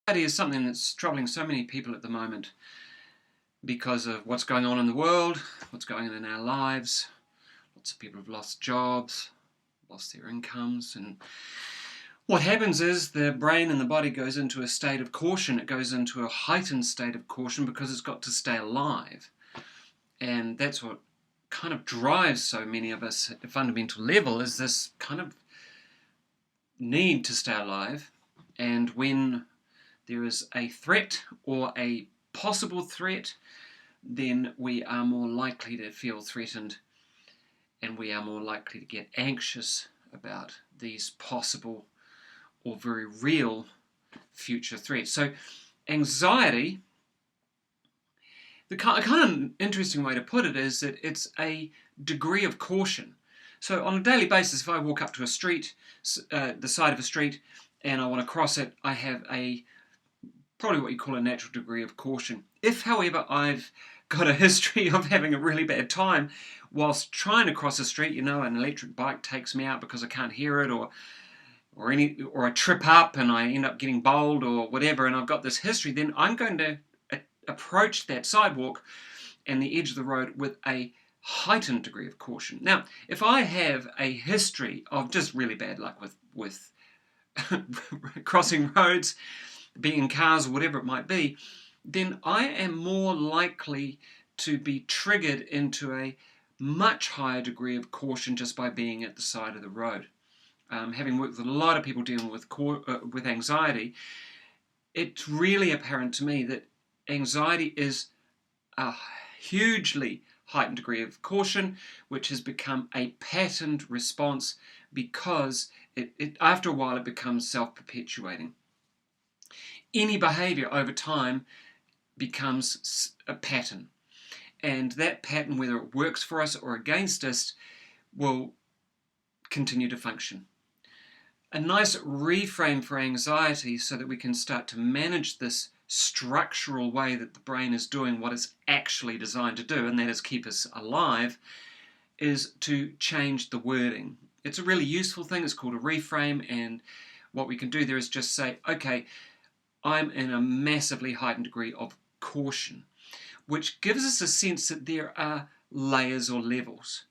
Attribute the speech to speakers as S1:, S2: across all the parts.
S1: Anxiety is something that's troubling so many people at the moment because of what's going on in the world, what's going on in our lives. Lots of people have lost jobs, lost their incomes, and what happens is the brain and the body goes into a state of caution. It goes into a heightened state of caution because it's got to stay alive. And that's what kind of drives so many of us at a fundamental level, is this kind of need to stay alive. And when there is a threat or a possible threat, then we are more likely to feel threatened, and we are more likely to get anxious about these possible or very real future threats. So anxiety, the kind of interesting way to put it is that it's a degree of caution. So on a daily basis, if I walk up to a street, the side of a street, and I want to cross it, I have probably what you call a natural degree of caution. If, however, I've got a history of having a really bad time whilst trying to cross a street, an electric bike takes me out because I can't hear it, or I trip up and I end up getting bowled or whatever, and I've got this history, then I'm going to approach that sidewalk and the edge of the road with a heightened degree of caution. Now, if I have a history of just really bad luck with crossing roads, being in cars or whatever it might be, then I am more likely to be triggered into a much higher degree of caution just by being at the side of the road. Having worked with a lot of people dealing with anxiety, it's really apparent to me that anxiety is a hugely heightened degree of caution, which has become a patterned response because after a while it becomes self-perpetuating. Any behavior over time becomes a pattern, and that pattern, whether it works for us or against us, will continue to function. A nice reframe for anxiety, so that we can start to manage this structural way that the brain is doing what it's actually designed to do, and that is keep us alive, is to change the wording. It's a really useful thing. It's called a reframe, and what we can do there is just say, okay, I'm in a massively heightened degree of caution, which gives us a sense that there are layers or levels.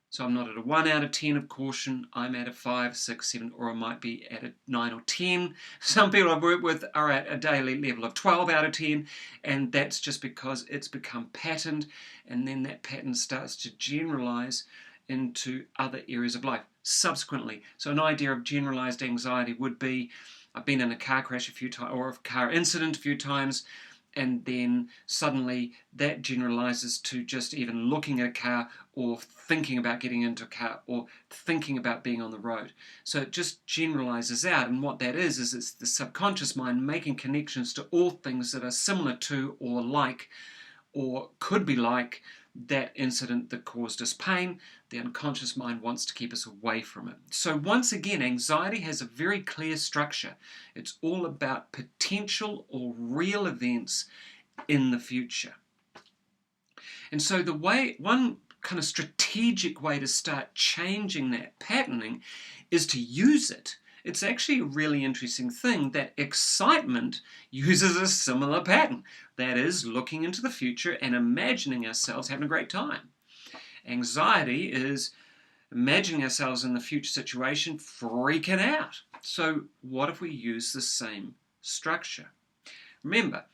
S1: So I'm not at a 1 out of 10 of caution, I'm at a 5, 6, 7, or I might be at a 9 or 10. Some people I've worked with are at a daily level of 12 out of 10, and that's just because it's become patterned, and then that pattern starts to generalize into other areas of life subsequently. So an idea of generalized anxiety would be, I've been in a car crash a few times, or a car incident a few times, and then suddenly that generalizes to just even looking at a car, or thinking about getting into a car, or thinking about being on the road. So it just generalizes out, and what that is it's the subconscious mind making connections to all things that are similar to, or like, or could be like that incident that caused us pain. The unconscious mind wants to keep us away from it. So once again, anxiety has a very clear structure. It's all about potential or real events in the future. And so one kind of strategic way to start changing that patterning is to use it. It's actually a really interesting thing that excitement uses a similar pattern. That is, looking into the future and imagining ourselves having a great time. Anxiety is imagining ourselves in the future situation, freaking out. So what if we use the same structure? Remember,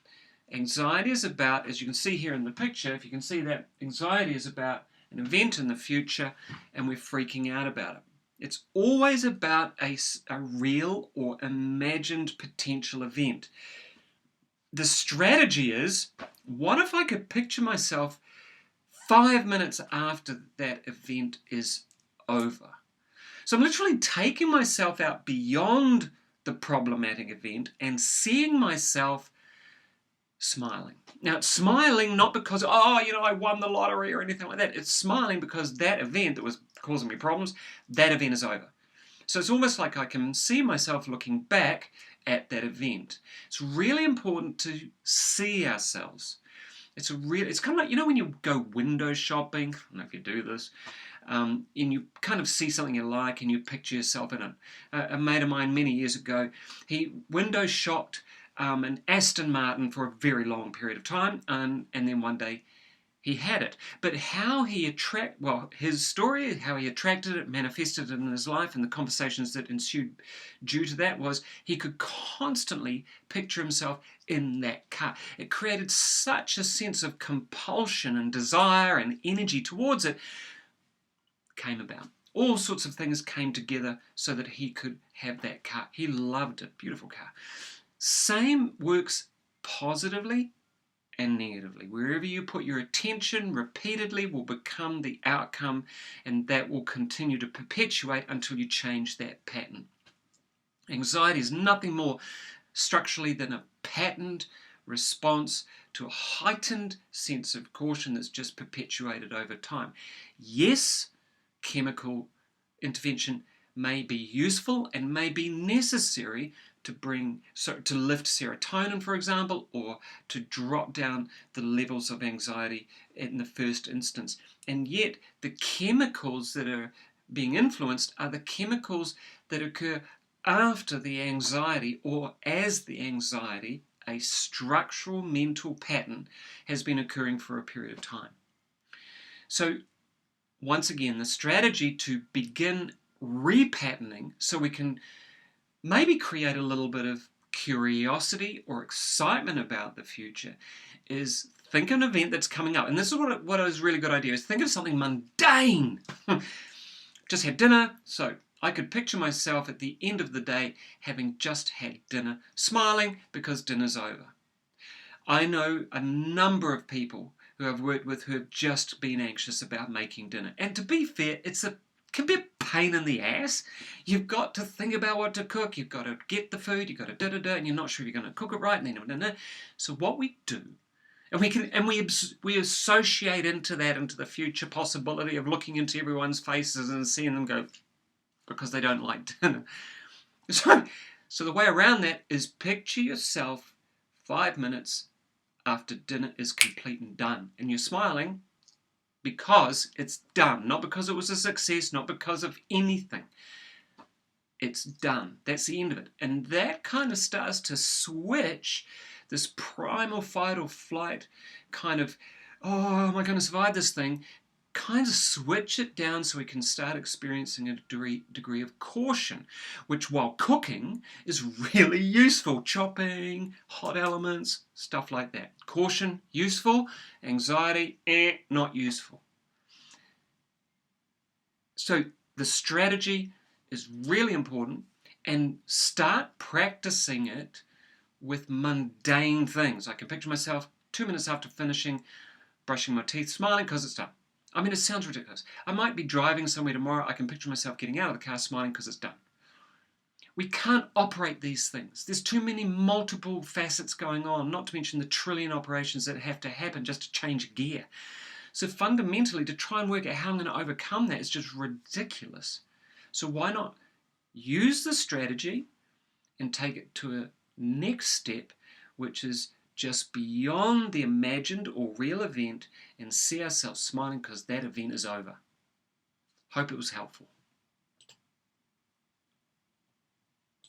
S1: anxiety is about, as you can see here in the picture, if you can see that, anxiety is about an event in the future and we're freaking out about it. It's always about a real or imagined potential event. The strategy is, what if I could picture myself 5 minutes after that event is over? So I'm literally taking myself out beyond the problematic event and seeing myself smiling. Now, it's smiling not because, I won the lottery or anything like that. It's smiling because that event that was causing me problems, that event is over. So it's almost like I can see myself looking back at that event. It's really important to see ourselves. It's kind of like, when you go window shopping, I don't know if you do this, and you kind of see something you like and you picture yourself in it. A mate of mine many years ago, he window shopped an Aston Martin for a very long period of time, and then one day he had it. But how he his story, how he attracted it, manifested it in his life, and the conversations that ensued due to that was he could constantly picture himself in that car. It created such a sense of compulsion and desire and energy towards it came about. All sorts of things came together so that he could have that car. He loved it. Beautiful car. Same works positively and negatively. Wherever you put your attention repeatedly will become the outcome, and that will continue to perpetuate until you change that pattern. Anxiety is nothing more structurally than a patterned response to a heightened sense of caution that's just perpetuated over time. Yes, chemical intervention may be useful and may be necessary to lift serotonin, for example, or to drop down the levels of anxiety in the first instance. And yet the chemicals that are being influenced are the chemicals that occur after the anxiety, or as the anxiety, a structural mental pattern, has been occurring for a period of time. So once again, the strategy to begin repatterning so we can maybe create a little bit of curiosity or excitement about the future is think of an event that's coming up. And this is what is a really good idea, is think of something mundane. Just had dinner, so I could picture myself at the end of the day having just had dinner, smiling because dinner's over. I know a number of people who I've worked with who have just been anxious about making dinner. And to be fair, it can be a pain in the ass. You've got to think about what to cook, you've got to get the food, you've got to da-da-da, and you're not sure if you're going to cook it right, and then so what we do, and we associate into the future possibility of looking into everyone's faces and seeing them go, because they don't like dinner. So the way around that is picture yourself 5 minutes after dinner is complete and done, and you're smiling because it's done, not because it was a success, not because of anything. It's done. That's the end of it. And that kind of starts to switch this primal fight or flight kind of, oh, am I going to survive this thing? Kind of switch it down so we can start experiencing a degree of caution, which while cooking is really useful. Chopping, hot elements, stuff like that. Caution, useful. Anxiety, not useful. So the strategy is really important, and start practicing it with mundane things. I can picture myself 2 minutes after finishing brushing my teeth, smiling because it's done. I mean, it sounds ridiculous. I might be driving somewhere tomorrow. I can picture myself getting out of the car smiling because it's done. We can't operate these things. There's too many multiple facets going on, not to mention the trillion operations that have to happen just to change gear. So fundamentally, to try and work out how I'm going to overcome that is just ridiculous. So why not use the strategy and take it to a next step, which is just beyond the imagined or real event, and see ourselves smiling because that event is over. Hope it was helpful.